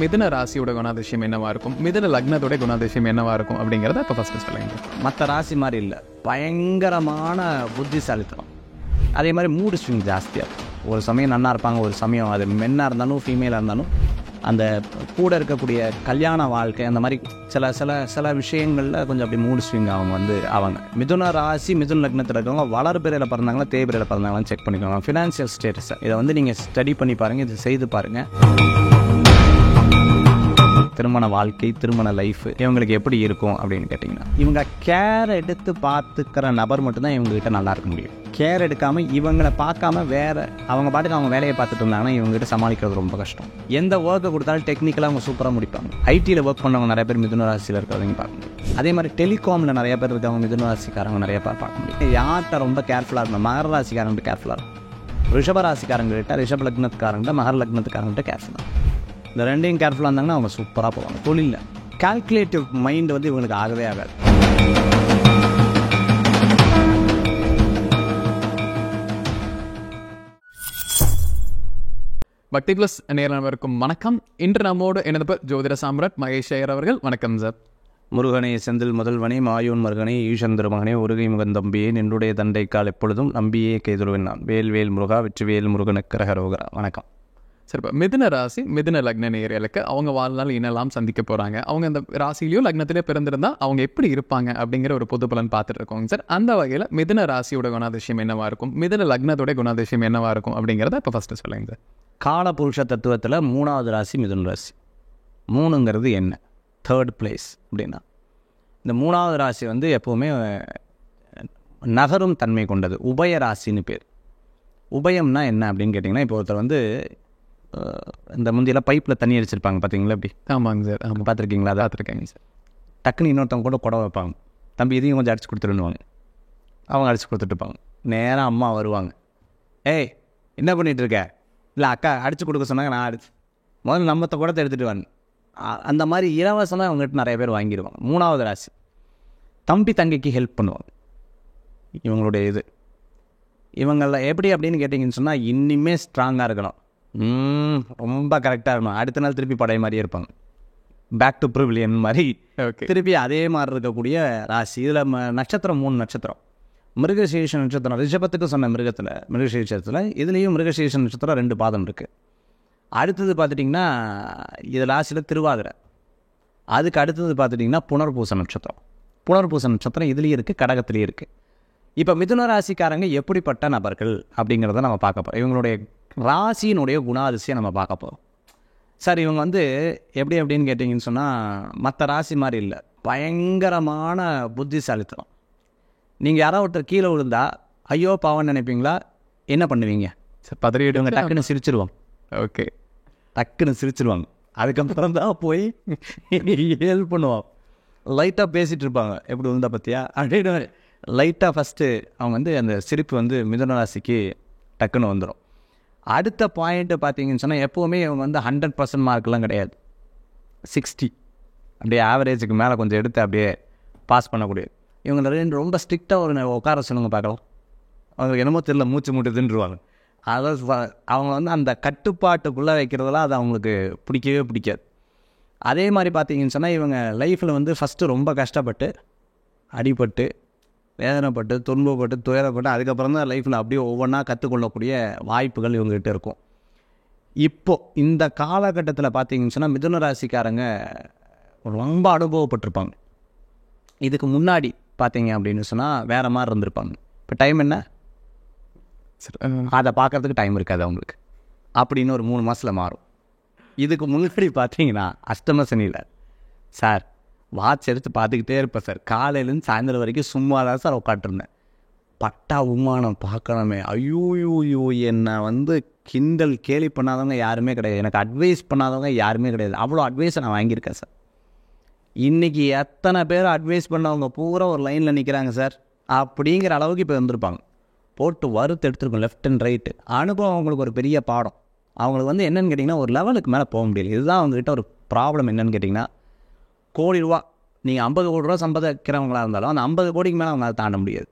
மிதுன ராசியோட குணாதிசயம் என்னவா இருக்கும், மிதுன லக்னத்தோட குணாதிசயம் என்னவா இருக்கும் அப்படிங்கிறத இப்போ ஃபஸ்ட்டு சொல்லுங்க. மற்ற ராசி மாதிரி இல்லை, பயங்கரமான புத்திசாலித்தனம். அதே மாதிரி மூடு ஸ்விங் ஜாஸ்தியாக இருக்கும். ஒரு சமயம் நன்னா இருப்பாங்க, ஒரு சமயம் அது மென்னாக இருந்தாலும் ஃபீமேலாக இருந்தாலும் அந்த கூட இருக்கக்கூடிய கல்யாண வாழ்க்கை அந்த மாதிரி சில சில சில விஷயங்களில் கொஞ்சம் அப்படி மூடு ஸ்விங் அவங்க மிதுன ராசி மிதுன லக்னத்தில் இருக்கவங்க வளர்பிறையில் பிறந்தாங்களா தேய்பிறையில் பிறந்தாங்களான்னு செக் பண்ணிக்கோங்க. ஃபினான்ஷியல் ஸ்டேட்டஸை இதை நீங்கள் ஸ்டடி பண்ணி பாருங்கள், இது செய்து பாருங்கள். திருமண வாழ்க்கை, திருமண லைஃப் இவங்களுக்கு எப்படி இருக்கும் அப்படின்னு கேட்டிங்கன்னா, இவங்க கேர் எடுத்து பார்த்துக்கிற நபர் மட்டும்தான் இவங்ககிட்ட நல்லா இருக்க முடியும். கேர் எடுக்காமல் இவங்களை பார்க்காம வேறு அவங்க பாட்டுக்கு அவங்க வேலையை பார்த்துட்டு இருந்தாங்கன்னா இவங்ககிட்ட சமாளிக்கிறது ரொம்ப கஷ்டம். எந்த ஒர்க்கை கொடுத்தாலும் டெக்னிக்கலாக அவங்க சூப்பராக முடிப்பாங்க. ஐடியில் ஒர்க் பண்ணவங்க நிறைய பேர் மிதுன ராசியில் இருக்கிறவங்க பார்க்க முடியும். அதே மாதிரி டெலிகாமில் நிறைய பேர் இருக்கவங்க மிதுன ராசிக்காரங்க நிறைய பேர் பார்க்க முடியும். யார்கிட்ட ரொம்ப கேர்ஃபுல்லாக இருக்கணும், மகர ராசிக்காரங்கிட்ட கேர்ஃபுல்லாக இருக்கும். ரிஷப ராசிக்காரங்கிட்ட, ரிஷப லக்னத்துக்காரங்கிட்ட, மகர லக்னத்துக்காரங்கிட்ட கேர்ஃபுல்லாக. இந்த ரெண்டையும் கேர்ஃபுல்லாக இருந்தாங்கன்னா அவங்க சூப்பராக போவாங்க. தொழிலில் கால்குலேட்டிவ் மைண்டு இவங்களுக்கு ஆகவே ஆகாது. பக்தி ப்ளஸ் நேரவருக்கும் வணக்கம். இன்று நம்மோடு எனது ஜோதிட சாம்ராட் மகேஷ் ஐயர் அவர்கள். வணக்கம் சார். முருகனே செந்தில் முதல்வனே மாயோன் மருகனே ஈசந்திர மகனே உருகை முகன் தம்பியே நின்றுடைய தண்டைக்கால் எப்பொழுதும் நம்பியே கைதுருவேன் நான். வேல் வேல் முருகா வெற்றிவேல் முருகனுக்கு ரகரோகரா. வணக்கம் சார். இப்போ மிதுன ராசி மிதுன லக்ன நேயர்களுக்கு அவங்க வாழ்நாள் என்னெல்லாம் சந்திக்க போகிறாங்க, அவங்க அந்த ராசியிலையும் லக்னத்திலே பிறந்திருந்தால் அவங்க எப்படி இருப்பாங்க அப்படிங்கிற ஒரு பொது பலன் பார்த்துட்டு இருக்கோங்க சார். அந்த வகையில் மிதுன ராசியோட குணாதிசயம் என்னவா இருக்கும், மிதுன லக்னத்தோட குணாதிசயம் என்னவா இருக்கும் அப்படிங்கிறத இப்போ ஃபஸ்ட்டு சொல்லுங்க சார். காலபுருஷ தத்துவத்தில் 3வது ராசி மிதுன ராசி. 3ங்கிறது என்ன, 3rd பிளேஸ் அப்படின்னா இந்த 3வது ராசி எப்போவுமே நகரும் தன்மை கொண்டது. உபய ராசின்னு பேர். உபயம்னா என்ன அப்படின்னு கேட்டிங்கன்னா, இப்போ ஒருத்தர் இந்த முந்தியெல்லாம் பைப்பில் தண்ணி அடிச்சிருப்பாங்க பார்த்தீங்களா? அப்படி. ஆமாங்க சார். ஆமாம், பார்த்துருக்கீங்களா? அதை பார்த்துருக்கேங்க சார். டக்குன்னு இன்னொருத்தவங்க கூட குடம் வைப்பாங்க, தம்பி இதையும் கொஞ்சம் அடிச்சு கொடுத்துருன்னுவாங்க. அவங்க அடிச்சு கொடுத்துட்டுருப்பாங்க. நேராக அம்மா வருவாங்க, ஏய் என்ன பண்ணிகிட்டு இருக்க? இல்லை அக்கா அடித்து கொடுக்க சொன்னாங்க, நான் அடிச்சு முதல்ல நம்மத்த குடத்தை எடுத்துகிட்டு வாங்க. அந்த மாதிரி இலவசமாக அவங்ககிட்ட நிறைய பேர் வாங்கிடுவாங்க. 3வது ராசி தம்பி தங்கைக்கு ஹெல்ப் பண்ணுவாங்க. இவங்களுடைய இவங்களில் எப்படி அப்படின்னு கேட்டிங்கன்னு சொன்னால், இன்னுமே ஸ்ட்ராங்காக இருக்கணும், ரொம்ப கரெக்டாக இருக்கணும். அடுத்த நாள் திருப்பி பழைய மாதிரியே இருப்பாங்க. பேக் டு ப்ரிவிலியன் மாதிரி திருப்பி அதே மாதிரி இருக்கக்கூடிய ராசி. இதில் நட்சத்திரம் 3 நட்சத்திரம். மிருகசீரிஷ நட்சத்திரம் ரிஷபத்துக்கு சொன்ன மிருகசீரிஷத்தில் இதுலேயும் மிருகசீரிஷ நட்சத்திரம் 2 பாதம் இருக்குது. அடுத்தது பார்த்துட்டிங்கன்னா இது ராசியில் திருவாதிரை. அதுக்கு அடுத்தது பார்த்துட்டிங்கன்னா புனர்பூச நட்சத்திரம். புனர்பூச நட்சத்திரம் இதுலேயும் இருக்குது, கடகத்துலேயும் இருக்குது. இப்போ மிதுன ராசிக்காரங்க எப்படிப்பட்ட நபர்கள் அப்படிங்கிறத நம்ம பார்க்க போகிறோம். இவங்களுடைய ராசியினுடைய குணாதிசயம் நம்ம பார்க்க போகிறோம். சார் இவங்க எப்படி அப்படின்னு கேட்டிங்கன்னு சொன்னால், மற்ற ராசி மாதிரி இல்லை, பயங்கரமான புத்திசாலித்தனம். நீங்கள் யாராவது ஒருத்தர் கீழே விழுந்தா ஐயோ பாவம்னு நினைப்பீங்களா? என்ன பண்ணுவீங்க சார்? பதறிடுவாங்க. டக்குன்னு சிரிச்சிருவாங்க. ஓகே, டக்குன்னு சிரிச்சிருவாங்க. அதுக்கப்புறம் தான் போய் ஹெல்ப் பண்ணுவாங்க. லைட்டாக பேசிகிட்டு இருப்பாங்க, எப்படி விழுந்தா பற்றியா அப்படின்னு லைட்டாக ஃபஸ்ட்டு அவங்க அந்த சிரிப்பு மிதுன ராசிக்கு டக்குன்னு வந்துடும். அடுத்த பாயிண்ட்டு பார்த்தீங்கன்னு சொன்னால், எப்போவுமே இவங்க 100% மார்க்கெலாம் கிடையாது, 60 அப்படியே ஆவரேஜுக்கு மேலே கொஞ்சம் எடுத்து அப்படியே பாஸ் பண்ணக்கூடியது. இவங்க ரொம்ப ஸ்ட்ரிக்டாக ஒரு உட்கார சொல்லுங்க பார்க்கலாம், அவங்களுக்கு என்னமோ தெரியல மூச்சு மூட்டுதுன்றுவாங்க. அதாவது அவங்க அந்த கட்டுப்பாட்டுக்குள்ளே வைக்கிறதெல்லாம் அது அவங்களுக்கு பிடிக்கவே பிடிக்காது. அதே மாதிரி பார்த்தீங்கன்னு சொன்னால், இவங்க லைஃப்பில் ஃபஸ்ட்டு ரொம்ப கஷ்டப்பட்டு அடிபட்டு வேதனைப்பட்டு துன்பப்பட்டு துயரப்பட்டு அதுக்கப்புறம் தான் லைஃப்பில் அப்படியே ஒவ்வொன்றா கற்றுக்கொள்ளக்கூடிய வாய்ப்புகள் இவங்ககிட்ட இருக்கும். இப்போது இந்த காலகட்டத்தில் பார்த்தீங்கன்னு சொன்னால், மிதுன ராசிக்காரங்க ரொம்ப அனுபவப்பட்டிருப்பாங்க. இதுக்கு முன்னாடி பார்த்தீங்க அப்படின்னு சொன்னால் வேறு மாதிரி இருந்திருப்பாங்க. இப்போ டைம் என்ன, அதை பார்க்குறதுக்கு டைம் இருக்காது அவங்களுக்கு. அப்படின்னு ஒரு 3 மாதத்தில் மாறும். இதுக்கு முன்னாடி பார்த்தீங்கன்னா அஷ்டம சனியில் சார் வாட்ச் எடுத்து பார்த்துக்கிட்டே இருப்பேன் சார். காலையிலேருந்து சாயந்தரம் வரைக்கும் சும்மா தான் சார் உட்காந்துருந்தேன். பட்டா உமானம் பார்க்கணுமே, ஐயோயோயோ என்னை கிண்டல் கேலி பண்ணாதவங்க யாருமே கிடையாது, எனக்கு அட்வைஸ் பண்ணாதவங்க யாருமே கிடையாது. அவ்வளோ அட்வைஸை நான் வாங்கியிருக்கேன் சார். இன்றைக்கி எத்தனை பேர் அட்வைஸ் பண்ணவங்க பூரா ஒரு லைனில் நிற்கிறாங்க சார் அப்படிங்கிற அளவுக்கு இப்போ இருந்திருப்பாங்க. போட்டு வறுத்து எடுத்துருக்கோம் லெஃப்ட் அண்ட் ரைட்டு. அனுபவம் அவங்களுக்கு ஒரு பெரிய பாடம். அவங்களுக்கு என்னென்னு கேட்டிங்கன்னா, ஒரு லெவலுக்கு மேலே போக முடியல. இதுதான் அவங்ககிட்ட ஒரு ப்ராப்ளம். என்னென்னு கேட்டிங்கன்னா, கோடி ரூபா நீங்கள் 50 கோடி ரூபா சம்பாதிக்கிறவங்களாக இருந்தாலும் அந்த 50 கோடிக்கு மேலே அவங்களால தாண்ட முடியாது.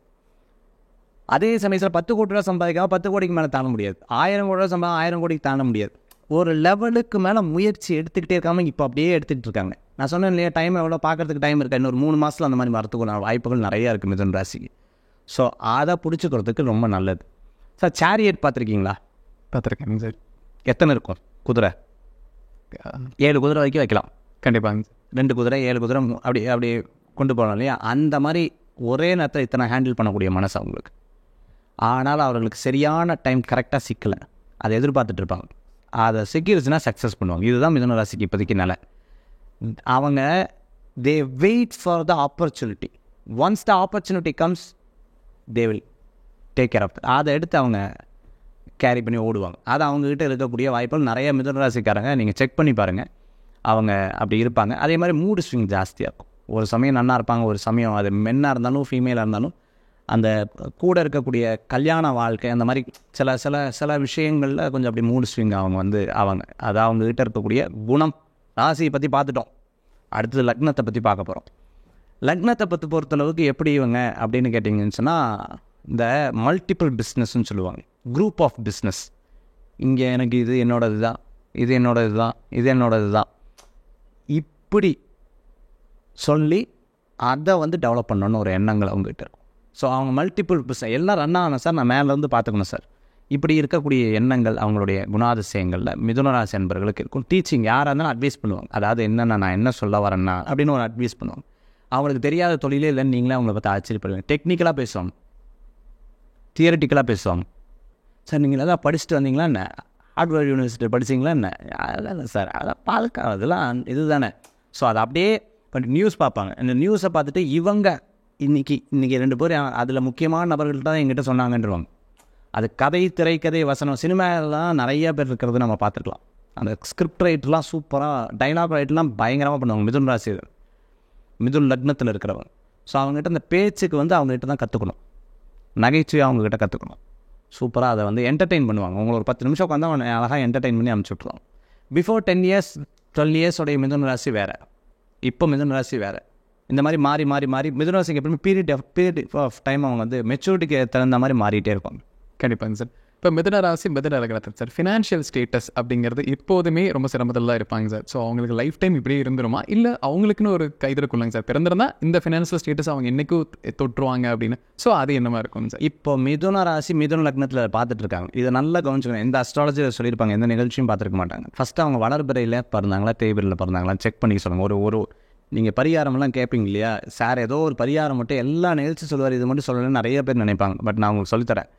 அதே சமயத்தில் 10 கோடி ரூபா சம்பாதிக்காம 10 கோடிக்கு மேலே தாண்ட முடியாது. 1000 கோடி ரூபா 1000 கோடிக்கு தாண்ட முடியாது. ஒரு லெவலுக்கு மேலே முயற்சி எடுத்துக்கிட்டே இருக்காமல் இப்போ அப்படியே எடுத்துகிட்டு இருக்காங்க. நான் சொன்னேன் இல்லையா, டைம் எவ்வளோ பார்க்குறதுக்கு டைம் இருக்கா, இன்னொரு 3 மாதத்தில் அந்த மாதிரி வரத்துக்கு வாய்ப்புகள் நிறையா இருக்குது மிதுன ராசிக்கு. ஸோ அதை பிடிச்சிக்கிறதுக்கு ரொம்ப நல்லது. சார் சேரியட் பார்த்துருக்கீங்களா? பார்த்துருக்கேங்க சார். எத்தனை இருக்கும் குதிரை? 7 குதிரை வரைக்கும் வைக்கலாம். கண்டிப்பாங்க சார். 2 குதிரை 7 குதிரை அப்படி அப்படி கொண்டு போகலாம் இல்லையா? அந்த மாதிரி ஒரே நேரத்தில் இத்தனை ஹேண்டில் பண்ணக்கூடிய மனசு அவங்களுக்கு. ஆனால் அவர்களுக்கு சரியான டைம் கரெக்டாக சிக்கலை, அதை எதிர்பார்த்துட்டு இருப்பாங்க. அதை சிக்கிருச்சுன்னா சக்ஸஸ் பண்ணுவாங்க. இதுதான் மிதுன ராசிக்கு இப்போதைக்கு நிலை. அவங்க they wait for the opportunity. Once the opportunity comes they will take care of that. அதை எடுத்து அவங்க கேரி பண்ணி ஓடுவாங்க. அது அவங்ககிட்ட இருக்கக்கூடிய வாய்ப்புகள் நிறைய மிதுன ராசிக்காரங்க நீங்கள் செக் பண்ணி பாருங்கள், அவங்க அப்படி இருப்பாங்க. அதே மாதிரி மூடு ஸ்விங் ஜாஸ்தியாக இருக்கும். ஒரு சமயம் நன்னா இருப்பாங்க, ஒரு சமயம் அது மென்னாக இருந்தாலும் ஃபீமேலாக இருந்தாலும் அந்த கூட இருக்கக்கூடிய கல்யாண வாழ்க்கை அந்த மாதிரி சில சில சில விஷயங்களில் கொஞ்சம் அப்படி மூடு ஸ்விங் அவங்க அது அவங்ககிட்ட இருக்கக்கூடிய குணம். ராசியை பற்றி பார்த்துட்டோம், அடுத்தது லக்னத்தை பற்றி பார்க்க போகிறோம். லக்னத்தை பற்றி பொறுத்தளவுக்கு எப்படி இவங்க அப்படின்னு கேட்டிங்கன்னு சொன்னால், இந்த மல்டிபிள் பிஸ்னஸ்ன்னு சொல்லுவாங்க, குரூப் ஆஃப் பிஸ்னஸ். இங்கே எனக்கு இது என்னோடது தான், இது என்னோடது தான், இது என்னோடது தான், இப்படி சொல்லி அதை டெவலப் பண்ணணுன்னு ஒரு எண்ணங்கள் அவங்ககிட்ட இருக்கும். ஸோ அவங்க மல்டிபிள் பிஸ்னஸ் எல்லாம் ரன் ஆகணும் சார், நான் மேலேருந்து பார்த்துக்கணும் சார், இப்படி இருக்கக்கூடிய எண்ணங்கள் அவங்களுடைய குணாதிசயங்களில் மிதுன ராசி என்பவர்களுக்கு இருக்கும். டீச்சிங் யாராக இருந்தாலும் அட்வைஸ் பண்ணுவாங்க. அதாவது என்னென்னா நான் என்ன சொல்ல வரேன்னா அப்படின்னு ஒரு அட்வைஸ் பண்ணுவாங்க. அவங்களுக்கு தெரியாத தொழிலே இல்லைன்னு நீங்களே அவங்கள பார்த்து ஆச்சரியப்படுவீங்க. டெக்னிக்கலாக பேசுவாங்க, தியரட்டிக்கலாக பேசுவாங்க. சார் நீங்கள் எதாவது படிச்சுட்டு வந்தீங்களா என்ன, ஹார்ட்வேர் யூனிவர்சிட்டி படிச்சிங்களா என்ன, அதெல்லாம் இல்லை சார், அதெல்லாம் பாதுகா அதெல்லாம் இது தானே. ஸோ அதை அப்படியே நியூஸ் பார்ப்பாங்க. இந்த நியூஸை பார்த்துட்டு இவங்க இன்றைக்கி 2 பேர் அதில் முக்கியமான நபர்கள்ட்ட தான் எங்கிட்ட சொன்னாங்கன்றவாங்க. அது கதை, திரைக்கதை, வசனம், சினிமாலாம் நிறைய பேர் இருக்கிறது நம்ம பார்த்துருக்கலாம். அந்த ஸ்கிரிப்ட் ரைட்டர்லாம் சூப்பராக, டைலாக் ரைட்டர்லாம் பயங்கரமாக பண்ணுவாங்க மிதுன ராசி, மிதுன் லக்னத்தில் இருக்கிறவங்க. ஸோ அவங்ககிட்ட அந்த பேச்சுக்கு அவங்ககிட்ட தான் கற்றுக்கணும், நகைச்சுவை அவங்ககிட்ட கற்றுக்கணும். சூப்பராக அதை என்டர்டெயின் பண்ணுவாங்க. உங்களை ஒரு 10 நிமிஷம் உட்காந்து அவனை அழகாக என்டர்டெயின் பண்ணி அனுப்பிச்சி விட்ருவாங்க. பிஃபோர் 10 இயர்ஸ் 12 இயர்ஸோடைய மிதுன ராசி வேறு, இப்போ மிதுன ராசி வேறு. இந்த மாதிரி மாறி மாறி மாறி மிதுன ராசிக்கு எப்பவுமே பீரியட் ஆஃப் டைம் அவங்க மெச்சூரிட்டிக்கு தகுந்த மாதிரி மாறிட்டே இருப்பாங்க. கண்டிப்பாங்க சார். இப்போ மிதுன ராசி மிதுன லக்னத்தில் சார் ஃபினான்ஷியல் ஸ்டேட்டஸ் அப்படிங்கிறது எப்போதுமே ரொம்ப சிரமத்தில் தான் இருப்பாங்க சார். ஸோ அவங்களுக்கு லைஃப் டைம் இப்படியே இருந்துருமா, இல்லை அவங்களுக்குன்னு ஒரு கைதிருக்குள்ளாங்க சார், பிறந்திருந்தா இந்த ஃபினான்ஷியல் ஸ்டேட்டஸ் அவங்க என்றைக்கும் தொட்டுருவாங்க அப்படின்னு. ஸோ அது என்னமா இருக்கும் சார்? இப்போ மிதுன ராசி மிதுன லக்னத்தில் பார்த்துட்டு இருக்காங்க. இதை நல்லா கவனிச்சுக்கணும். எந்த அஸ்ட்ராலஜியில் சொல்லியிருப்பாங்க, எந்த நிகழ்ச்சியும் பார்த்துருக்க மாட்டாங்க. ஃபஸ்ட்டு அவங்க வளர்பிறையில் பிறந்தாங்களா தேய்பிரையில் பிறந்தாங்களா செக் பண்ணி சொல்லுங்கள். ஒரு நீங்கள் பரிகாரமெல்லாம் கேட்பீங்க இல்லையா, சார் ஏதோ ஒரு பரிகாரம் மட்டும் எல்லா நிகழ்ச்சியும் சொல்லுவார், இது மட்டும் சொல்லணும்னு நிறைய பேர் நினைப்பாங்க. பட் நான் உங்களுக்கு சொல்லித்தரேன்.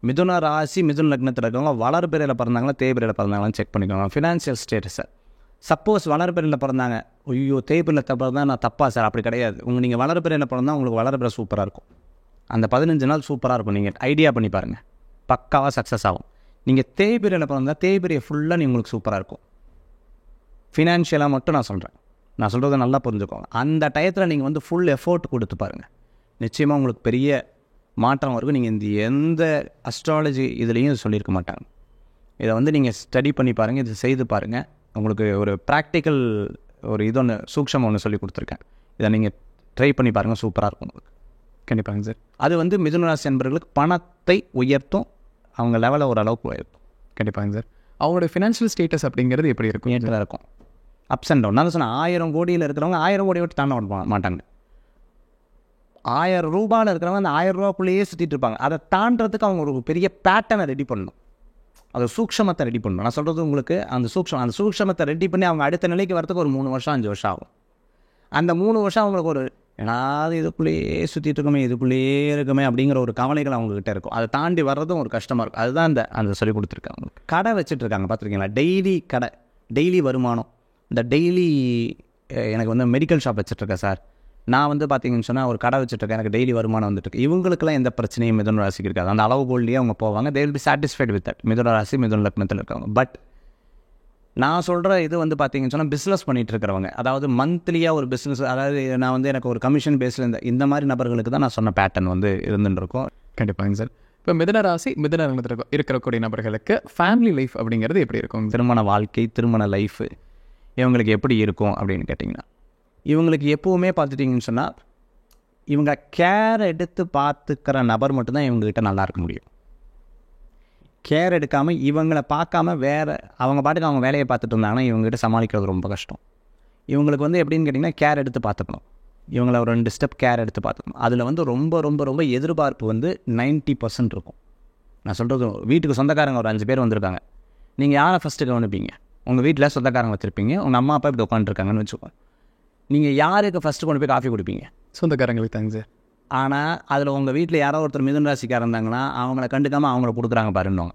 மிதுன ராசி மிதுன லக்னத்தில் இருக்கவங்க வளர்பிறையில் பிறந்தாங்களா தேய்பிரையில் பிறந்தாங்களான்னு செக் பண்ணிக்கோங்க. ஃபினான்ஷியல் ஸ்டேட்டஸை சப்போஸ் வளர்பிறையில் பிறந்தாங்க, ஐயோ தேய்பிரையில் பிறந்தா நான் தப்பா சார், அப்படி கிடையாது. நீங்கள் வளர்பிறையில் பிறந்தால் உங்களுக்கு வளர்பிறை சூப்பராக இருக்கும். அந்த 15 நாள் சூப்பராக இருக்கும். நீங்கள் ஐடியா பண்ணி பாருங்கள், பக்காவாக சக்ஸஸ் ஆகும். நீங்கள் தேய்பிரையில் பிறந்தால் தேய்பிரையை ஃபுல்லாக உங்களுக்கு சூப்பராக இருக்கும். ஃபினான்ஷியலாக மட்டும் நான் சொல்கிறத நல்லா புரிஞ்சுக்கோங்க. அந்த டயத்தில் நீங்கள் ஃபுல் எஃபோர்ட் கொடுத்து பாருங்கள், நிச்சயமாக உங்களுக்கு பெரிய மாற்றம் இருக்கும். நீங்கள் இந்த எந்த அஸ்ட்ராலஜி இதுலேயும் சொல்லியிருக்க மாட்டாங்க. இதை நீங்கள் ஸ்டடி பண்ணி பாருங்கள், இது செய்து பாருங்கள். உங்களுக்கு ஒரு ப்ராக்டிக்கல் ஒரு சூக்ஷம் ஒன்று சொல்லி கொடுத்துருக்கேன். இதை நீங்கள் ட்ரை பண்ணி பாருங்கள், சூப்பராக இருக்கும் உங்களுக்கு. கண்டிப்பாங்க சார். அது மிதுன ராசி என்பவர்களுக்கு பணத்தை உயர்த்தும், அவங்க லெவலில் ஓரளவுக்கு உயர்த்தும். கண்டிப்பாங்க சார். அவங்களோட ஃபினான்ஷியல் ஸ்டேட்டஸ் அப்படிங்கிறது எப்படி இருக்கும்? ஏற்றதாக இருக்கும், அப்ஸ் அண்ட் டவுன். நான் சொன்னேன் 1000 கோடியில் இருக்கிறவங்க 1000 கோடி விட்டு தாண்ட மாட்டாங்க. 1000 ரூபாயில் இருக்கிறவங்க அந்த 1000 ரூபாக்குள்ளேயே சுற்றிட்டு இருப்பாங்க. அதை தாண்டறதுக்கு அவங்க ஒரு பெரிய பேட்டர்னை ரெடி பண்ணணும், அது சூக்ஷமத்தை ரெடி பண்ணணும். நான் சொல்கிறது உங்களுக்கு அந்த சூக்ஷமத்தை ரெடி பண்ணி அவங்க அடுத்த நிலைக்கு வரதுக்கு ஒரு 3 வருஷம் 5 வருஷம் ஆகும். அந்த 3 வருஷம் அவங்களுக்கு ஒரு ஏதாவது இதுக்குள்ளேயே சுற்றிட்டு இதுக்குள்ளேயே இருக்குமே அப்படிங்கிற ஒரு கவலைகள் அவங்ககிட்ட இருக்கும். அதை தாண்டி வர்றதும் ஒரு கஷ்டமாக இருக்கும். அதுதான் அந்த சொல்லி கொடுத்துருக்காங்க. கடை வச்சுட்ருக்காங்க பார்த்துருக்கீங்களா, டெய்லி கடை, டெய்லி வருமானம். இந்த டெய்லி எனக்கு மெடிக்கல் ஷாப் வச்சுட்ருக்கேன் சார், நான் பார்த்தீங்கன்னு சொன்னால் ஒரு கடை வச்சுட்ருக்கேன், எனக்கு டெய்லி வருமானம் வந்துட்டுருக்கு. இவங்களுக்குலாம் எந்த பிரச்சனையும் மிதுன ராசிக்கு இருக்காது. அந்த அளவுகோல்லையே அவங்க போவாங்க. They will be satisfied with that. மிதுன ராசி மிதுன லக்னத்தில் இருக்கவங்க. பட் நான் சொல்கிற இது பார்த்தீங்கன்னு சொன்னால் பிஸ்னஸ் பண்ணிகிட்டு இருக்கிறவங்க, அதாவது மந்த்லியாக ஒரு பிஸ்னஸ், அதாவது நான் எனக்கு ஒரு கமிஷன் பேஸில் இந்த மாதிரி நபர்களுக்கு தான் நான் சொன்ன பேட்டர்ன் இருந்துட்டு இருக்கும். கண்டிப்பாங்க சார். இப்போ மிதுன ராசி மிதுன லக்னத்தில் இருக்கக்கூடிய நபர்களுக்கு ஃபேமிலி லைஃப் அப்படிங்கிறது எப்படி இருக்கும்? திருமண வாழ்க்கை, திருமண லைஃபு இவங்களுக்கு எப்படி இருக்கும் அப்படின்னு கேட்டிங்கன்னா, இவங்களுக்கு எப்போவுமே பார்த்துட்டிங்கன்னு சொன்னால் இவங்க கேர் எடுத்து பார்த்துக்கிற நபர் மட்டும்தான் இவங்ககிட்ட நல்லா இருக்க முடியும். கேர் எடுக்காமல் இவங்களை பார்க்காம வேறு அவங்க பாட்டுக்கு அவங்க வேலையை பார்த்துட்டு இருந்தாங்கன்னா இவங்ககிட்ட சமாளிக்கிறது ரொம்ப கஷ்டம். இவங்களுக்கு வந்து எப்படின்னு கேட்டிங்கன்னா கேர் எடுத்து பார்த்துக்கணும். இவங்கள ஒரு 2 ஸ்டெப் கேர் எடுத்து பார்த்துக்கணும். அதில் வந்து ரொம்ப ரொம்ப ரொம்ப எதிர்பார்ப்பு வந்து 90% இருக்கும். நான் சொல்கிறது, வீட்டுக்கு சொந்தக்காரங்க ஒரு 5 பேர் வந்திருக்காங்க. நீங்கள் யாரை ஃபஸ்ட்டு கவனிப்பீங்க? உங்கள் வீட்டில் சொந்தக்காரங்க வச்சுருப்பீங்க, உங்கள் அம்மா அப்பா இப்படி உட்காந்துருக்காங்கன்னு வச்சுக்கோங்க. நீங்கள் யாருக்கு ஃபஸ்ட்டு கொண்டு போய் காஃபி குடிப்பீங்க? சொந்தக்காரங்களுக்கு தாங்க சார். ஆனால் அதில் உங்கள் வீட்டில் யாரோ ஒருத்தர் மிதுன ராசிக்காரர் இருந்தாங்கன்னா அவங்கள கண்டுக்காமல் அவங்கள கொடுக்குறாங்க பாருன்னுவாங்க.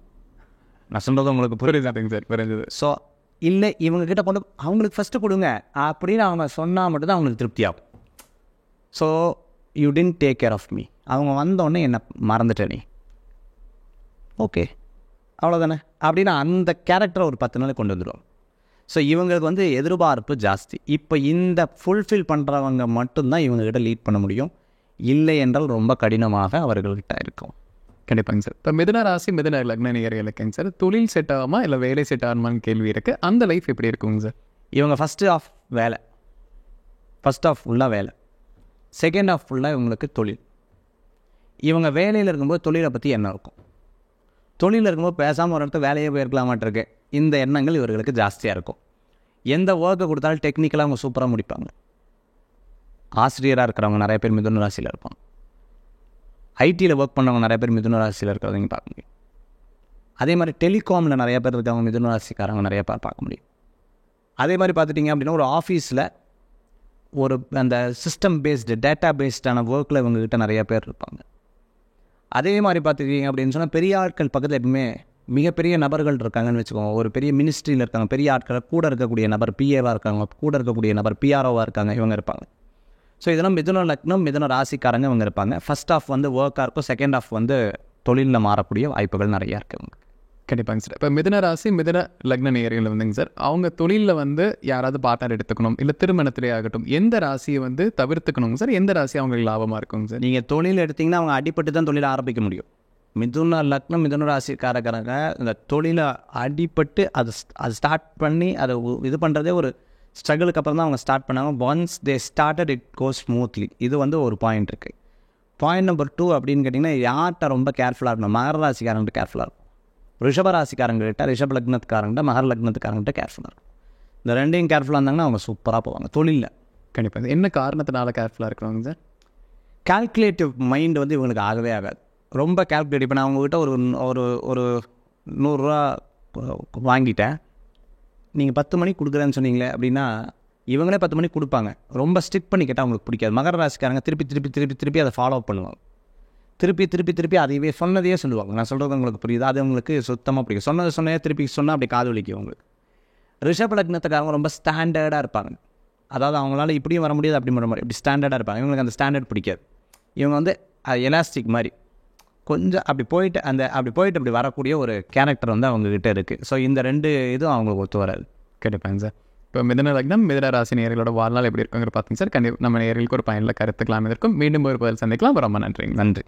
நான் சொல்கிறது உங்களுக்கு புரியுதுங்க சார், புரிஞ்சுது. ஸோ இல்லை இவங்ககிட்ட கொண்டு அவங்களுக்கு ஃபஸ்ட்டு கொடுங்க அப்படின்னு அவங்க சொன்னால் மட்டும்தான் அவங்களுக்கு திருப்தி ஆகும். So you didn't take care of me. அவங்க வந்தோடனே என்னை மறந்துட்டே நீ, ஓகே அவ்வளோதானே அப்படின்னு அந்த கேரக்டரை ஒரு 10 நாள் கொண்டு வந்துடுவாங்க. ஸோ இவங்களுக்கு வந்து எதிர்பார்ப்பு ஜாஸ்தி. இப்போ இந்த ஃபுல்ஃபில் பண்ணுறவங்க மட்டும்தான் இவங்ககிட்ட லீட் பண்ண முடியும். இல்லை என்றால் ரொம்ப கடினமாக அவர்கள்கிட்ட இருக்கும். கண்டிப்பாங்க சார். இப்போ மிதுன ராசி மிதுன லக்ன நேயர்களுக்குங்க சார், தொழில் செட் ஆகுமா இல்லை வேலை செட் ஆகுமான்னு கேள்வி இருக்குது. அந்த லைஃப் எப்படி இருக்குங்க சார்? இவங்க ஃபஸ்ட்டு ஆஃப் வேலை, ஃபஸ்ட் ஆஃப் ஃபுல்லாக வேலை, செகண்ட் ஆஃப் ஃபுல்லாக இவங்களுக்கு தொழில். இவங்க வேலையில் இருக்கும்போது தொழிலை பற்றி எண்ணம் இருக்கும். தொழிலில் இருக்கும்போது பேசாமல் ஒரு இடத்துல வேலையே போயிருக்கலாமாட்டிருக்கு இந்த எண்ணங்கள் இவர்களுக்கு ஜாஸ்தியாக இருக்கும். எந்த ஒர்க்கை கொடுத்தாலும் டெக்னிக்கலாக அவங்க சூப்பராக முடிப்பாங்க. ஆசிரியராக இருக்கிறவங்க நிறைய பேர் மிதுன ராசியில் இருப்பாங்க. ஐடியில் ஒர்க் பண்ணவங்க நிறைய பேர் மிதுன ராசியில் இருக்கிறவங்க பார்க்க முடியும். அதே மாதிரி டெலிகாமில் நிறைய பேர் இருக்கவங்க மிதுன ராசிக்காரங்க நிறைய பேர் பார்க்க முடியும். அதே மாதிரி பார்த்துட்டிங்க அப்படின்னா ஒரு ஆஃபீஸில் ஒரு அந்த சிஸ்டம் பேஸ்டு டேட்டா பேஸ்டான ஒர்க்கில் இவங்ககிட்ட நிறைய பேர் இருப்பாங்க. அதே மாதிரி பார்த்துக்கிட்டிங்க அப்படின்னு சொன்னால் பெரிய ஆட்கள் பக்கத்தில் எப்பவுமே மிகப்பெரிய நபர்கள் இருக்காங்கன்னு வச்சுக்கோங்க. ஒரு பெரிய மினிஸ்ட்ரியில் இருக்காங்க, பெரிய ஆட்கள் கூட இருக்கக்கூடிய நபர் பிஏவாக இருக்காங்க, கூட இருக்கக்கூடிய நபர் பிஆர்ஓவாக இருக்காங்க, இவங்க இருப்பாங்க. ஸோ இதெல்லாம் மிதுன லக்னம் மிதுன ராசிக்காரங்க இவங்க இருப்பாங்க. ஃபஸ்ட் ஆஃப் வந்து ஒர்க்காக இருக்கும், செகண்ட் ஆஃப் வந்து தொழிலில் மாறக்கூடிய வாய்ப்புகள் நிறையா இருக்குது. கண்டிப்பாங்க சார். இப்போ மிதுன ராசி மிதுன லக்ன நேயர்கள் வந்துங்க சார், அவங்க தொழிலில் வந்து யாராவது பார்ட்னர் எடுத்துக்கணும், இல்லை திருமணத்திலே ஆகட்டும், எந்த ராசியை வந்து தவிர்த்துக்கணுங்க சார்? எந்த ராசி அவங்களுக்கு லாபமாக இருக்குங்க சார்? நீங்கள் தொழில் எடுத்திங்கன்னா அவங்க அடிப்பட்டு தான் தொழிலை ஆரம்பிக்க முடியும். மிதுன லக்னம் மிதுன ராசிக்காரங்க இந்த தொழிலை அடிப்பட்டு அது ஸ்டார்ட் பண்ணி அதை இது பண்ணுறதே ஒரு ஸ்ட்ரகிளுக்கு அப்புறம் தான் அவங்க ஸ்டார்ட் பண்ணாங்க. Once they started it goes smoothly. இது வந்து ஒரு பாயிண்ட் இருக்குது. பாயிண்ட் நம்பர் 2 அப்படின்னு கேட்டிங்கன்னா யார்கிட்ட ரொம்ப கேர்ஃபுல்லாக இருக்கணும்? மகர ராசிக்காரங்கிட்ட கேர்ஃபுல்லாக இருக்கும். ரிஷப ராசிக்காரங்கிட்ட, ரிஷப லக்னத்துக்காரங்கிட்ட, மகர லக்னத்துக்காரங்கிட்ட கேர்ஃபுல்லாக இருக்கும். இந்த ரெண்டையும் கேர்ஃபுல்லாக இருந்தாங்கன்னா அவங்க சூப்பராக போவாங்க தொழிலில். கண்டிப்பாக. என்ன காரணத்தினால கேர்ஃபுல்லாக இருக்கிறாங்க சார்? கால்குலேட்டிவ் மைண்ட் வந்து இவங்களுக்கு ஆகவே ஆகாது. ரொம்ப கால்குலேட். இப்போ நான் அவங்ககிட்ட ஒரு ஒரு 100 ரூபா வாங்கிட்டேன், நீங்கள் 10 மணிக்கு கொடுக்குறேன்னு சொன்னீங்களே அப்படின்னா இவங்களே 10 மணிக்கு கொடுப்பாங்க. ரொம்ப ஸ்ட்ரிக் பண்ணி கேட்டால் அவங்களுக்கு பிடிக்காது. மகர ராசிக்காரங்க திருப்பி அதை ஃபாலோ பண்ணுவாங்க. திருப்பி அதையவே சொன்னதையே சொல்லுவாங்க. நான் சொல்கிறது உங்களுக்கு புரியுது? அது அவங்களுக்கு சுத்தமாக பிடிக்கும். சொன்னதே திருப்பி சொன்னால் அப்படி காது வலிக்கும் அவங்களுக்கு. ரிஷப லக்னத்துக்காரங்க ரொம்ப ஸ்டாண்டர்டாக இருப்பாங்க. அதாவது அவங்களால இப்படியும் வர முடியாது, அப்படி வர முடியாது, இப்படி ஸ்டாண்டர்டாக இருப்பாங்க. இவங்களுக்கு அந்த ஸ்டாண்டர்ட் பிடிக்காது. இவங்க வந்து எலாஸ்டிக் மாதிரி கொஞ்சம் அப்படி போயிட்டு அப்படி வரக்கூடிய ஒரு கேரக்டர் வந்து அவங்ககிட்ட இருக்குது. ஸோ இந்த 2 இதுவும் அவங்களுக்கு ஒத்து வராது. கண்டிப்பாங்க சார். இப்போ மிதுன லக்னம் மிதுன ராசி நேயர்களோட வாழ்நாள் எப்படி இருக்குங்கிற பார்த்தீங்க சார். கண்டிப்பாக நம்ம நேயர்களுக்கு ஒரு பயனில் கருத்துக்கலாம் இருக்கும். மீண்டும் ஒரு பதில் சந்திக்கலாம். ரொம்ப நன்றிங்க. நன்றி.